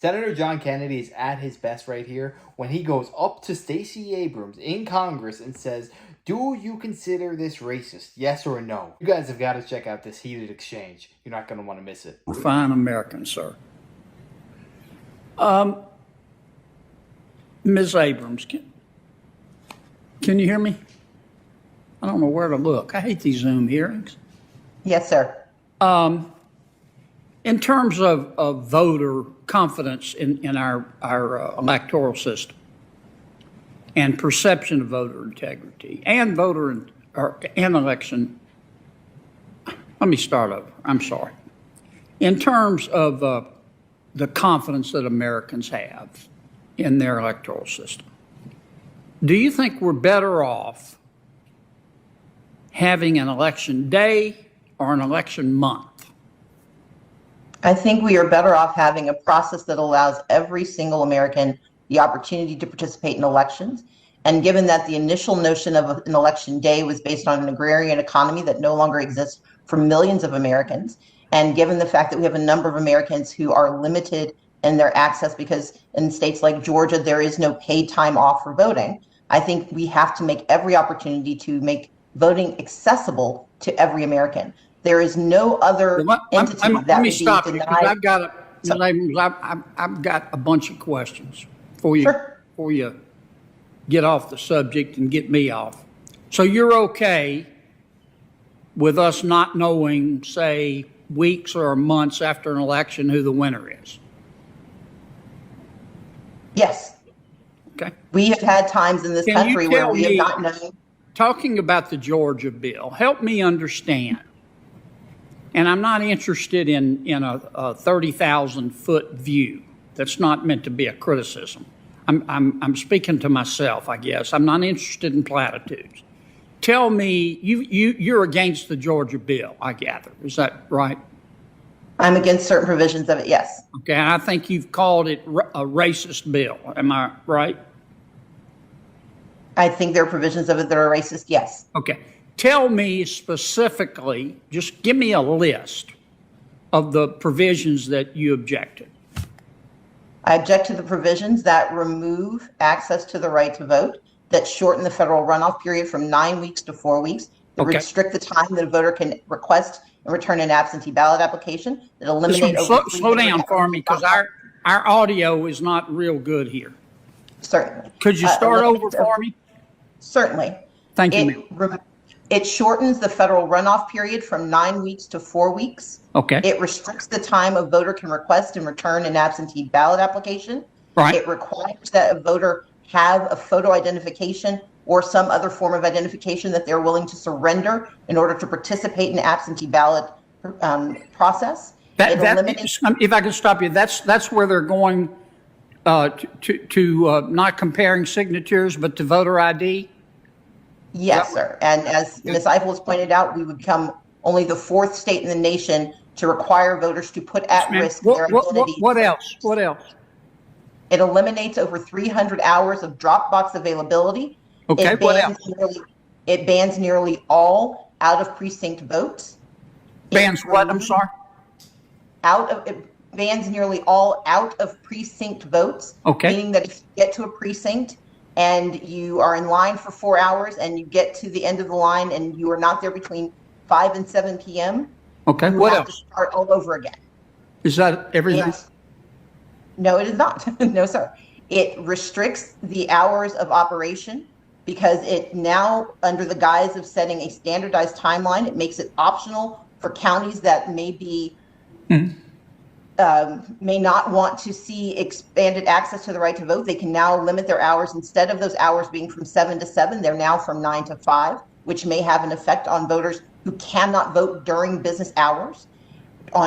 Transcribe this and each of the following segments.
Senator John Kennedy is at his best right here when he goes up to Stacey Abrams in Congress and says, "Do you consider this racist? Yes or no?" You guys have got to check out this heated exchange. You're not going to want to miss it. Fine American, sir. Ms. Abrams, can you hear me? I don't know where to look. I hate these Zoom hearings. Yes, sir. In terms of voter confidence in our electoral system and perception of voter integrity and election, let me start over. I'm sorry. In terms of the confidence that Americans have in their electoral system, do you think we're better off having an election day or an election month? I think we are better off having a process that allows every single American the opportunity to participate in elections. And given that the initial notion of an election day was based on an agrarian economy that no longer exists for millions of Americans, and given the fact that we have a number of Americans who are limited in their access because in states like Georgia, there is no paid time off for voting, I think we have to make every opportunity to make voting accessible to every American. There is no other entity that let me would stop be you, denied. I've got a bunch of questions for you before you get off the subject and get me off. So you're okay with us not knowing, say, weeks or months after an election who the winner is? Yes. Okay. We have had times in this country where we have not known. Talking about the Georgia bill, help me understand. And I'm not interested in a 30,000-foot view. That's not meant to be a criticism. I'm speaking to myself, I guess. I'm not interested in platitudes. Tell me, you're against the Georgia bill, I gather. Is that right? I'm against certain provisions of it, yes. Okay, I think you've called it a racist bill. Am I right? I think there are provisions of it that are racist, yes. Okay. Tell me specifically, just give me a list of the provisions that you objected. I object to the provisions that remove access to the right to vote, that shorten the federal runoff period from 9 weeks to 4 weeks, that restrict the time that a voter can request and return an absentee ballot application, that eliminate... Slow down for me, because our audio is not real good here. Certainly. Could you start over for me? Certainly. Thank you, ma'am. It shortens the federal runoff period from 9 weeks to 4 weeks. Okay. It restricts the time a voter can request and return an absentee ballot application. Right. It requires that a voter have a photo identification or some other form of identification that they're willing to surrender in order to participate in the absentee ballot process. If I can stop you, that's where they're going to not comparing signatures, but to voter ID? Yes, sir. And as Ms. Eiffel has pointed out, we would become only the 4th state in the nation to require voters to put at risk their identity. What else? What else? It eliminates over 300 hours of Dropbox availability. Okay, what else? It bans nearly all out-of-precinct votes. Bans what? I'm sorry? It bans nearly all out-of-precinct votes. Okay. Meaning that if you get to a precinct and you are in line for 4 hours and you get to the end of the line and you are not there between 5 and 7 p.m., okay, you have to start all over again. Is that everything? No, it is not. No, sir. It restricts the hours of operation because it now, under the guise of setting a standardized timeline, it makes it optional for counties that may be may not want to see expanded access to the right to vote. They can now limit their hours. Instead of those hours being from 7 to 7, they're now from 9 to 5, which may have an effect on voters who cannot vote during business hours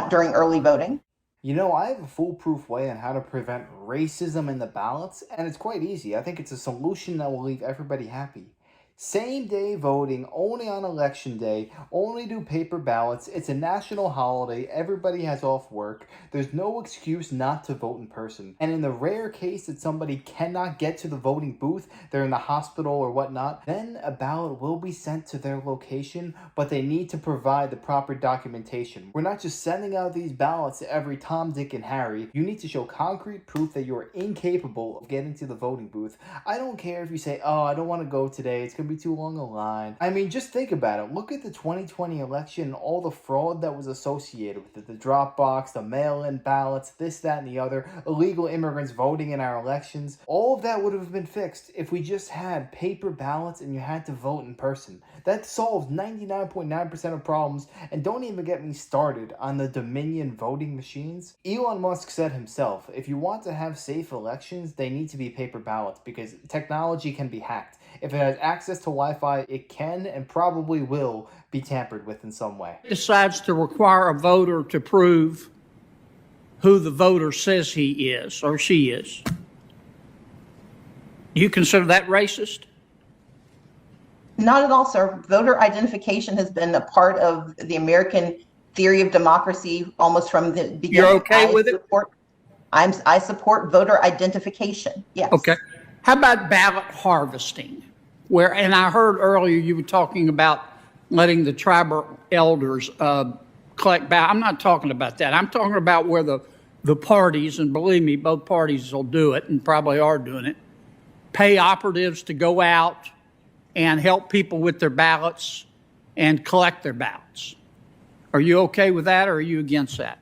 during early voting. You know, I have a foolproof way on how to prevent racism in the ballots, and it's quite easy. I think it's a solution that will leave everybody happy. Same day voting, only on election day, only do paper ballots. It's a national holiday, everybody has off work. There's no excuse not to vote in person. And in the rare case that somebody cannot get to the voting booth, they're in the hospital or whatnot, then a ballot will be sent to their location, but they need to provide the proper documentation. We're not just sending out these ballots to every Tom, Dick, and Harry. You need to show concrete proof that you are incapable of getting to the voting booth. I don't care if you say, oh, I don't want to go today, it's going to be too long a line. I mean, just think about it. Look at the 2020 election and all the fraud that was associated with it. The drop box, the mail-in ballots, this, that, and the other, illegal immigrants voting in our elections. All of that would have been fixed if we just had paper ballots and you had to vote in person. That solves 99.9% of problems, and don't even get me started on the Dominion voting machines. Elon Musk said himself, if you want to have safe elections, they need to be paper ballots because technology can be hacked. If it has access to Wi-Fi, it can and probably will be tampered with in some way. Decides to require a voter to prove who the voter says he is or she is. Do you consider that racist? Not at all, sir. Voter identification has been a part of the American theory of democracy almost from the beginning. You're okay with it? I support voter identification, yes. Okay. How about ballot harvesting? And I heard earlier you were talking about letting the tribal elders collect ballots. I'm not talking about that. I'm talking about where the parties, and believe me, both parties will do it and probably are doing it, pay operatives to go out and help people with their ballots and collect their ballots. Are you okay with that, or are you against that?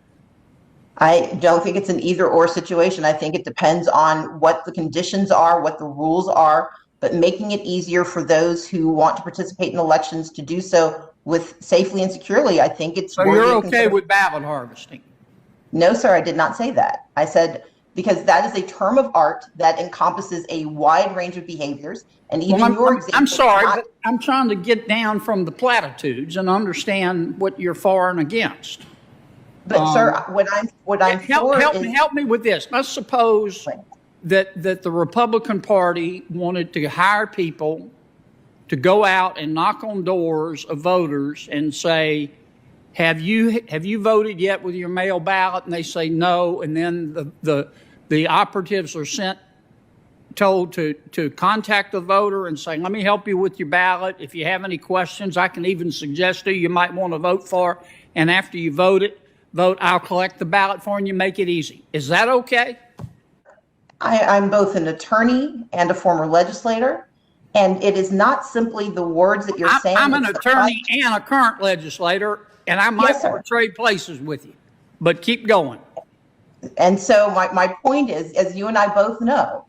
I don't think it's an either-or situation. I think it depends on what the conditions are, what the rules are, but making it easier for those who want to participate in elections to do so with safely and securely, I think it's So you're okay with ballot harvesting? No, sir, I did not say that. I said because that is a term of art that encompasses a wide range of behaviors. And even your example. I'm sorry, but I'm trying to get down from the platitudes and understand what you're for and against. But sir, what I'm for is help me with this. Let's suppose that the Republican Party wanted to hire people to go out and knock on doors of voters and say, have you voted yet with your mail ballot? And they say no, and then the operatives are told to contact the voter and say, let me help you with your ballot. If you have any questions, I can even suggest who you might want to vote for. And after you vote, I'll collect the ballot for you and you make it easy. Is that okay? I'm both an attorney and a former legislator. And it is not simply the words that you're saying. I'm an attorney and a current legislator, and I might want to trade places with you. But keep going. And so my point is, as you and I both know,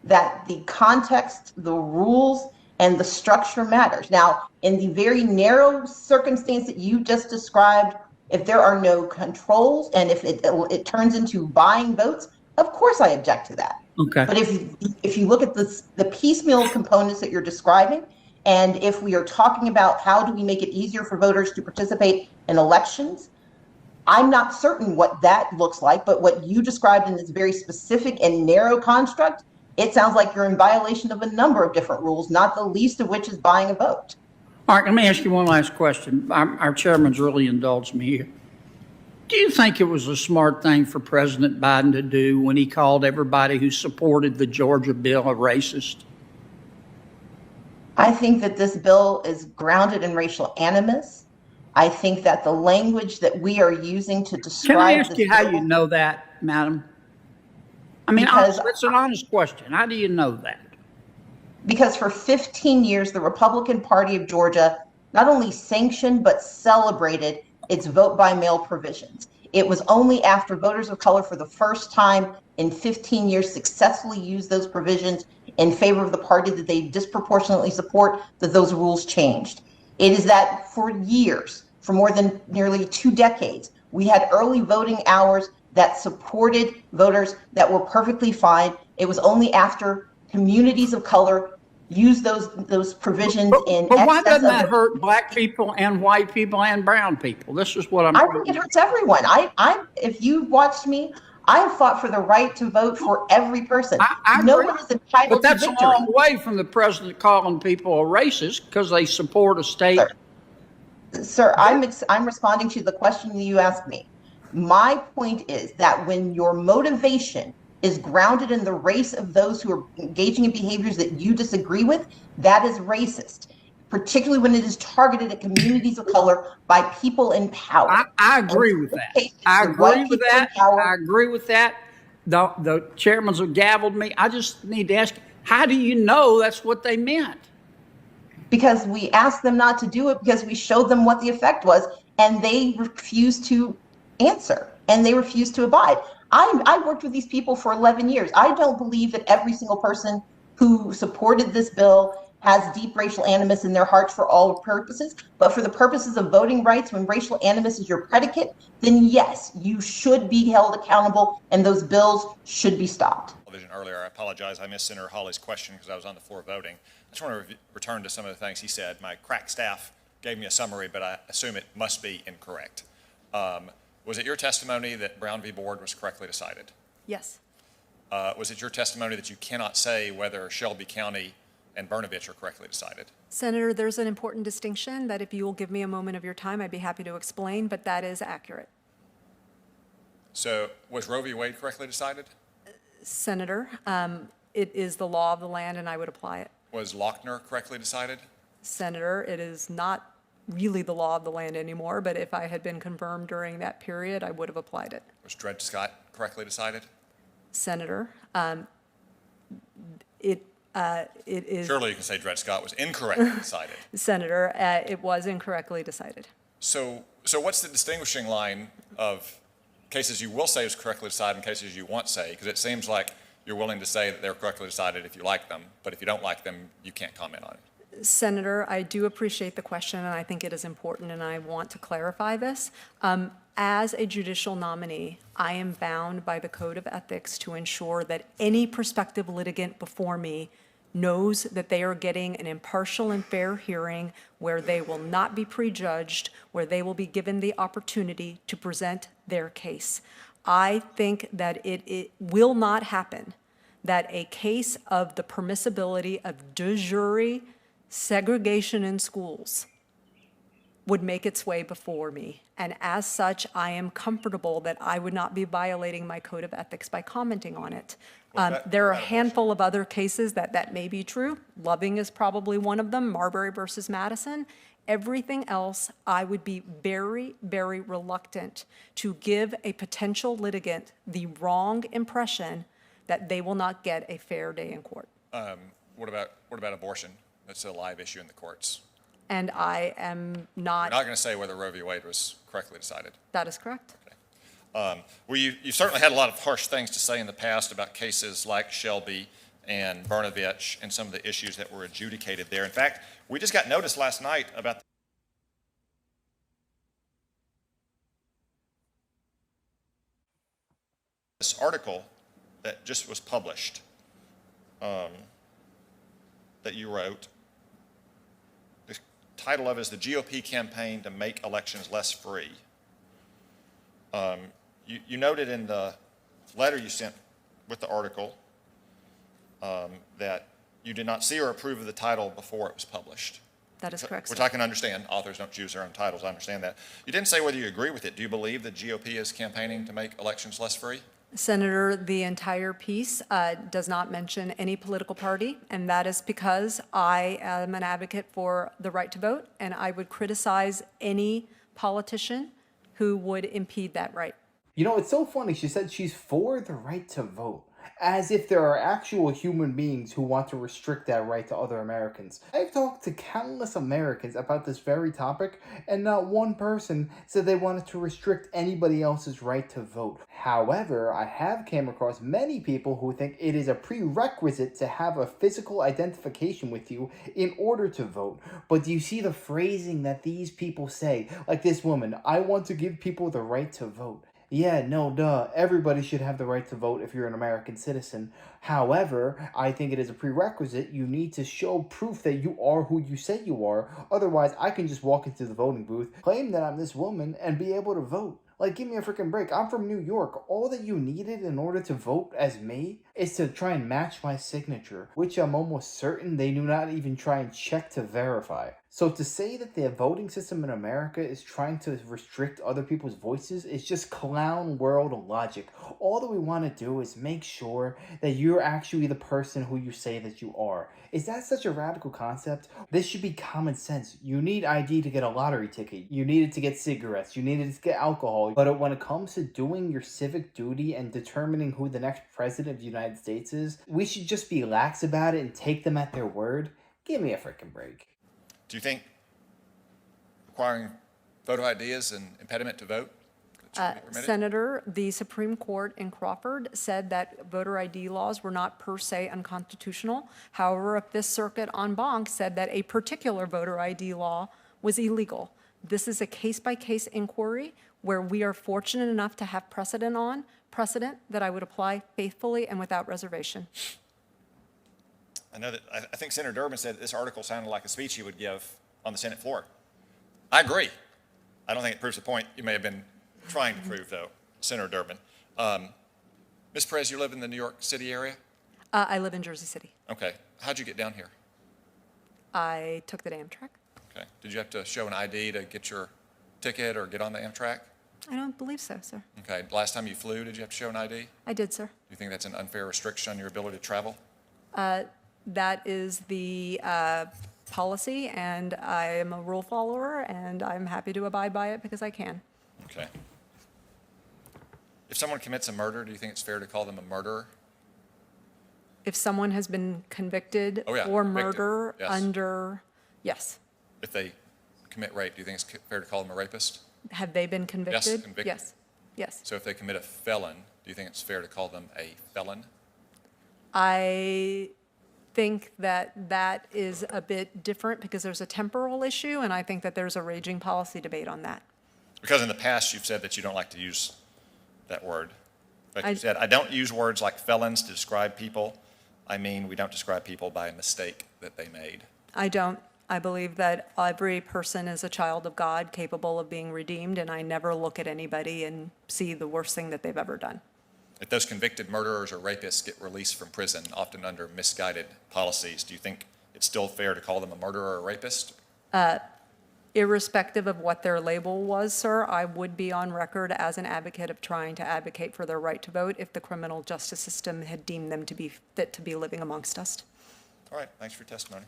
that the context, the rules, and the structure matters. Now, in the very narrow circumstance that you just described, if there are no controls and if it turns into buying votes, of course I object to that. Okay. But if you look at the piecemeal components that you're describing, and if we are talking about how do we make it easier for voters to participate in elections, I'm not certain what that looks like, but what you described in this very specific and narrow construct, it sounds like you're in violation of a number of different rules, not the least of which is buying a vote. All right, let me ask you one last question. Our chairman's really indulged me here. Do you think it was a smart thing for President Biden to do when he called everybody who supported the Georgia bill a racist? I think that this bill is grounded in racial animus. I think that the language that we are using to describe. Can I ask you how you know that, madam? I mean, it's an honest question. How do you know that? Because for 15 years, the Republican Party of Georgia not only sanctioned but celebrated its vote by mail provisions. It was only after voters of color for the first time in 15 years successfully used those provisions in favor of the party that they disproportionately support that those rules changed. It is that for years, for more than nearly 2 decades, we had early voting hours that supported voters that were perfectly fine. It was only after communities of color used those provisions in but why doesn't that hurt black people and white people and brown people? This is what I think it hurts everyone. If you watched me, I have fought for the right to vote for every person. I No agree. one is entitled But to that's a victory. long way from the president calling people a racist because they support a state. Sir, I'm responding to the question that you asked me. My point is that when your motivation is grounded in the race of those who are engaging in behaviors that you disagree with, that is racist, particularly when it is targeted at communities of color by people in power. I agree with that. I agree with that. I agree with that. The chairmans have gavelled me. I just need to ask, how do you know that's what they meant? Because we asked them not to do it because we showed them what the effect was, and they refused to answer and they refused to abide. I worked with these people for 11 years. I don't believe that every single person who supported this bill has deep racial animus in their hearts for all purposes, but for the purposes of voting rights, when racial animus is your predicate, then yes, you should be held accountable and those bills should be stopped. Earlier, I apologize, I missed Senator Hawley's question because I was on the floor voting. I just want to return to some of the things he said. My crack staff gave me a summary, but I assume it must be incorrect. Was it your testimony that Brown v. Board was correctly decided? Yes. Was it your testimony that you cannot say whether Shelby County and Brnovich are correctly decided? Senator, there's an important distinction that if you will give me a moment of your time, I'd be happy to explain, but that is accurate. So was Roe v. Wade correctly decided? Senator, it is the law of the land and I would apply it. Was Lochner correctly decided? Senator, it is not really the law of the land anymore, but if I had been confirmed during that period, I would have applied it. Was Dred Scott correctly decided? Senator, it is... Surely you can say Dred Scott was incorrectly decided. Senator, it was incorrectly decided. So what's the distinguishing line of cases you will say is correctly decided and cases you won't say? Because it seems like you're willing to say that they're correctly decided if you like them, but if you don't like them, you can't comment on it. Senator, I do appreciate the question, and I think it is important, and I want to clarify this. As a judicial nominee, I am bound by the Code of Ethics to ensure that any prospective litigant before me knows that they are getting an impartial and fair hearing where they will not be prejudged, where they will be given the opportunity to present their case. I think that it will not happen that a case of the permissibility of de jure segregation in schools would make its way before me. And as such, I am comfortable that I would not be violating my Code of Ethics by commenting on it. There are a handful of other cases that may be true. Loving is probably one of them, Marbury versus Madison. Everything else, I would be very, very reluctant to give a potential litigant the wrong impression that they will not get a fair day in court. What about abortion? That's a live issue in the courts. And I am not... You're not going to say whether Roe v. Wade was correctly decided. That is correct. Okay. Well, you certainly had a lot of harsh things to say in the past about cases like Shelby and Brnovich and some of the issues that were adjudicated there. In fact, we just got notice last night about this article that just was published that you wrote. The title of it is "The GOP Campaign to Make Elections Less Free." You noted in the letter you sent with the article that you did not see or approve of the title before it was published. That is correct, Which sir. I can understand. Authors don't choose their own titles. I understand that. You didn't say whether you agree with it. Do you believe the GOP is campaigning to make elections less free? Senator, the entire piece does not mention any political party, and that is because I am an advocate for the right to vote, and I would criticize any politician who would impede that right. You know, it's so funny. She said she's for the right to vote, as if there are actual human beings who want to restrict that right to other Americans. I've talked to countless Americans about this very topic, and not one person said they wanted to restrict anybody else's right to vote. However, I have came across many people who think it is a prerequisite to have a physical identification with you in order to vote. But do you see the phrasing that these people say? Like this woman, "I want to give people the right to vote." Yeah, no, duh. Everybody should have the right to vote if you're an American citizen. However, I think it is a prerequisite. You need to show proof that you are who you say you are. Otherwise, I can just walk into the voting booth, claim that I'm this woman, and be able to vote. Like, give me a freaking break. I'm from New York. All that you needed in order to vote as me is to try and match my signature, which I'm almost certain they do not even try and check to verify. So to say that the voting system in America is trying to restrict other people's voices is just clown world logic. All that we want to do is make sure that you're actually the person who you say that you are. Is that such a radical concept? This should be common sense. You need ID to get a lottery ticket. You needed to get cigarettes. You needed to get alcohol. But when it comes to doing your civic duty and determining who the next president of the United States is, we should just be lax about it and take them at their word. Give me a freaking break. Do you think requiring photo ID is an impediment to vote? Senator, the Supreme Court in Crawford said that voter ID laws were not per se unconstitutional. However, a Fifth Circuit en banc said that a particular voter ID law was illegal. This is a case-by-case inquiry where we are fortunate enough to have precedent that I would apply faithfully and without reservation. I know that I think Senator Durbin said that this article sounded like a speech he would give on the Senate floor. I agree. I don't think it proves the point you may have been trying to prove, though, Senator Durbin. Ms. Perez, you live in the New York City area? I live in Jersey City. Okay. How'd you get down here? I took the Amtrak. Okay. Did you have to show an ID to get your ticket or get on the Amtrak? I don't believe so, sir. Okay. Last time you flew, did you have to show an ID? I did, sir. Do you think that's an unfair restriction on your ability to travel? That is the policy, and I am a rule follower, and I'm happy to abide by it because I can. Okay. If someone commits a murder, do you think it's fair to call them a murderer? If someone has been convicted for convicted, murder yes. under, yes. If they commit rape, do you think it's fair to call them a rapist? Have they been convicted? Yes, convicted. Yes, yes. So if they commit a felon, do you think it's fair to call them a felon? I think that that is a bit different because there's a temporal issue, and I think that there's a raging policy debate on that. Because in the past, you've said that you don't like to use that word. But you said, I don't use words like felons to describe people. I mean, we don't describe people by a mistake that they made. I don't. I believe that every person is a child of God capable of being redeemed, and I never look at anybody and see the worst thing that they've ever done. If those convicted murderers or rapists get released from prison, often under misguided policies, do you think it's still fair to call them a murderer or a rapist? Irrespective of what their label was, sir, I would be on record as an advocate of trying to advocate for their right to vote if the criminal justice system had deemed them to be fit to be living amongst us. All right, thanks for your testimony.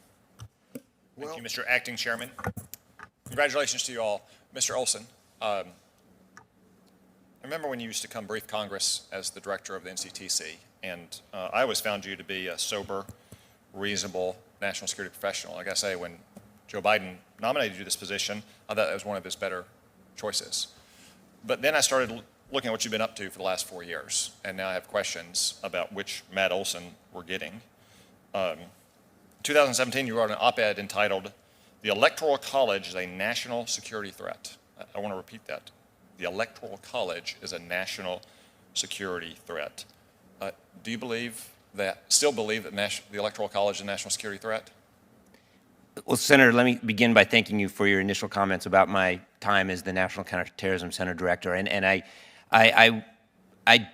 Thank you, Mr. Acting Chairman. Congratulations to you all. Mr. Olson, I remember when you used to come brief Congress as the director of the NCTC, and I always found you to be a sober, reasonable national security professional. Like I say, when Joe Biden nominated you to this position, I thought that was one of his better choices. But then I started looking at what you've been up to for the last 4 years, and now I have questions about which Matt Olson we're getting. In 2017, you wrote an op-ed entitled, "The Electoral College is a National Security Threat." I want to repeat that. The Electoral College is a national security threat. Do you still believe that the Electoral College is a national security threat? Well, Senator, let me begin by thanking you for your initial comments about my time as the National Counterterrorism Center Director. And I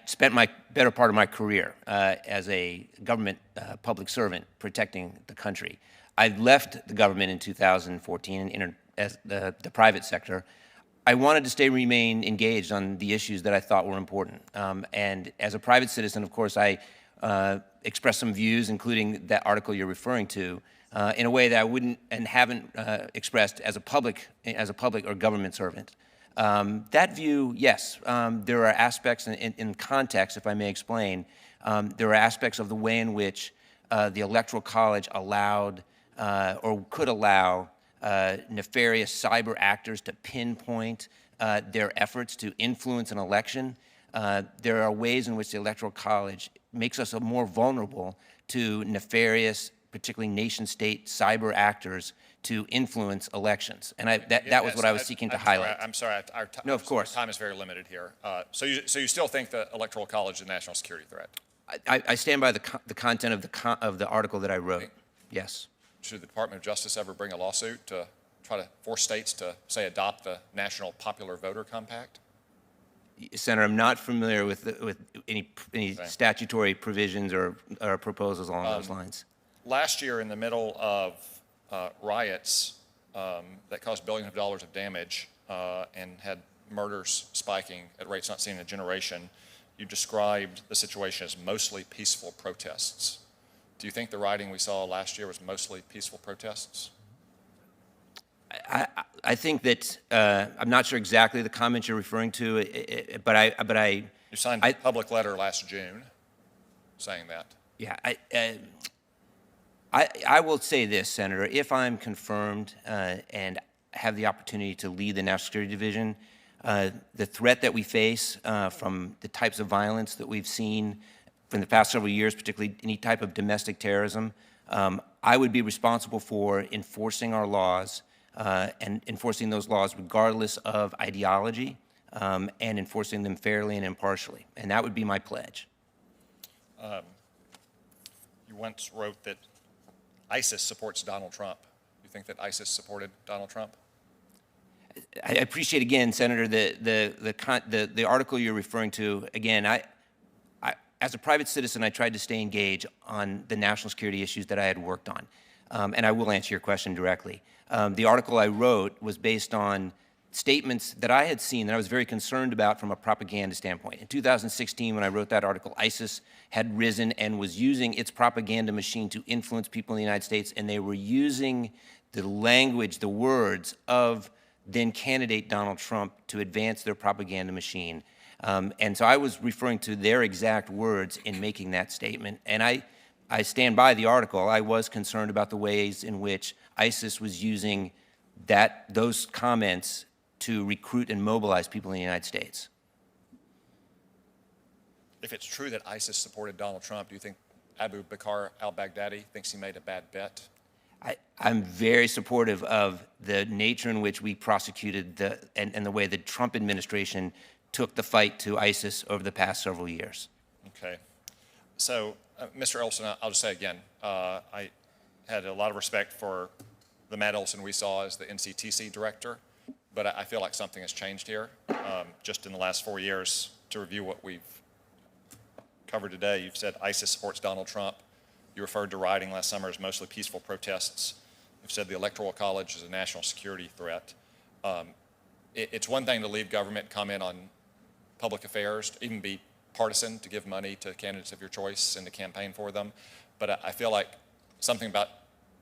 spent my better part of my career as a government public servant protecting the country. I left the government in 2014 and entered as the private sector. I wanted to remain engaged on the issues that I thought were important. And as a private citizen, of course, I expressed some views, including that article you're referring to, in a way that I wouldn't and haven't expressed as a public or government servant. That view, yes, there are aspects in context, if I may explain, there are aspects of the way in which the Electoral College allowed or could allow nefarious cyber actors to pinpoint their efforts to influence an election. There are ways in which the Electoral College makes us more vulnerable to nefarious, particularly nation-state cyber actors to influence elections. And that was what I was seeking to highlight. I'm sorry. No, of course. Our time is very limited here. So you still think the Electoral College is a national security threat? I stand by the content of the article that I wrote. Okay. Yes. Should the Department of Justice ever bring a lawsuit to try to force states to, say, adopt the National Popular Voter Compact? Senator, I'm not familiar with any statutory provisions or proposals along those lines. Last year, in the middle of riots that caused billions of dollars of damage and had murders spiking at rates not seen in a generation, you described the situation as mostly peaceful protests. Do you think the rioting we saw last year was mostly peaceful protests? I think that I'm not sure exactly the comment you're referring to, but You signed a public letter last June saying that. Yeah, I will say this, Senator. If I'm confirmed and have the opportunity to lead the National Security Division, the threat that we face from the types of violence that we've seen from the past several years, particularly any type of domestic terrorism, I would be responsible for enforcing our laws and enforcing those laws regardless of ideology and enforcing them fairly and impartially. And that would be my pledge. You once wrote that ISIS supports Donald Trump. You think that ISIS supported Donald Trump? I appreciate, again, Senator, the article you're referring to. Again, as a private citizen, I tried to stay engaged on the national security issues that I had worked on. And I will answer your question directly. The article I wrote was based on statements that I had seen that I was very concerned about from a propaganda standpoint. In 2016, when I wrote that article, ISIS had risen and was using its propaganda machine to influence people in the United States, and they were using the language, the words of then candidate Donald Trump to advance their propaganda machine. And so I was referring to their exact words in making that statement. And I stand by the article. I was concerned about the ways in which ISIS was using those comments to recruit and mobilize people in the United States. If it's true that ISIS supported Donald Trump, do you think Abu Bakr al-Baghdadi thinks he made a bad bet? I'm very supportive of the nature in which we prosecuted and the way the Trump administration took the fight to ISIS over the past several years. Okay. So, Mr. Olson, I'll just say again, I had a lot of respect for the Matt Olson we saw as the NCTC director, but I feel like something has changed here. Just in the last 4 years, to review what we've covered today, you've said ISIS supports Donald Trump. You referred to rioting last summer as mostly peaceful protests. You've said the Electoral College is a national security threat. It's one thing to leave government, comment on public affairs, to even be partisan, to give money to candidates of your choice and to campaign for them. But I feel like something about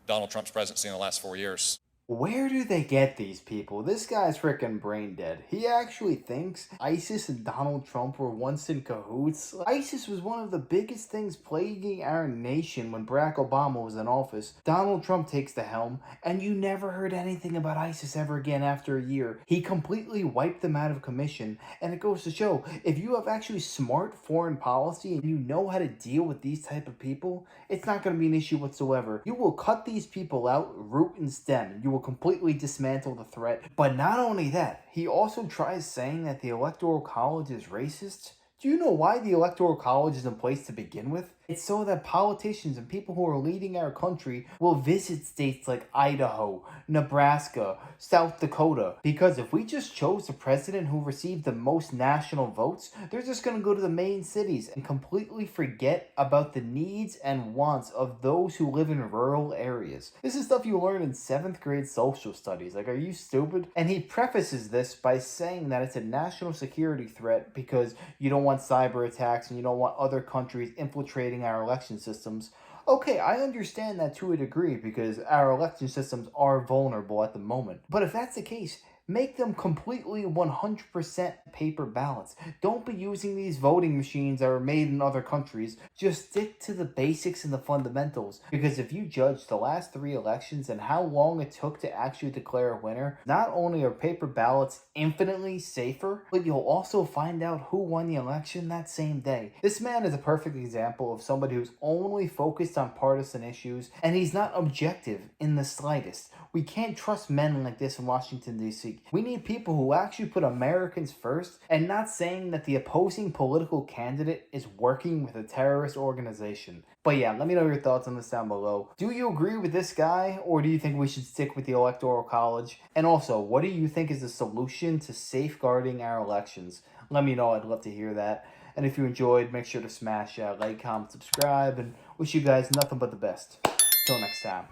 Donald Trump's presidency in the last 4 years. Where do they get these people? This guy's freaking brain dead. He actually thinks ISIS and Donald Trump were once in cahoots. ISIS was one of the biggest things plaguing our nation when Barack Obama was in office. Donald Trump takes the helm, and you never heard anything about ISIS ever again after a year. He completely wiped them out of commission, and it goes to show, if you have actually smart foreign policy and you know how to deal with these type of people, it's not going to be an issue whatsoever. You will cut these people out, root and stem. You will completely dismantle the threat. But not only that, he also tries saying that the Electoral College is racist. Do you know why the Electoral College is in place to begin with? It's so that politicians and people who are leading our country will visit states like Idaho, Nebraska, South Dakota. Because if we just chose the president who received the most national votes, they're just going to go to the main cities and completely forget about the needs and wants of those who live in rural areas. This is stuff you learn in 7th grade social studies. Like, are you stupid? And he prefaces this by saying that it's a national security threat because you don't want cyber attacks and you don't want other countries infiltrating our election systems. Okay, I understand that to a degree because our election systems are vulnerable at the moment. But if that's the case, make them completely 100% paper ballots. Don't be using these voting machines that are made in other countries. Just stick to the basics and the fundamentals. Because if you judge the last 3 elections and how long it took to actually declare a winner, not only are paper ballots infinitely safer, but you'll also find out who won the election that same day. This man is a perfect example of somebody who's only focused on partisan issues, and he's not objective in the slightest. We can't trust men like this in Washington, D.C. We need people who actually put Americans first, and not saying that the opposing political candidate is working with a terrorist organization. But yeah, let me know your thoughts on this down below. Do you agree with this guy, or do you think we should stick with the Electoral College? And also, what do you think is the solution to safeguarding our elections? Let me know, I'd love to hear that. And if you enjoyed, make sure to smash like, comment, subscribe, and wish you guys nothing but the best. Till next time.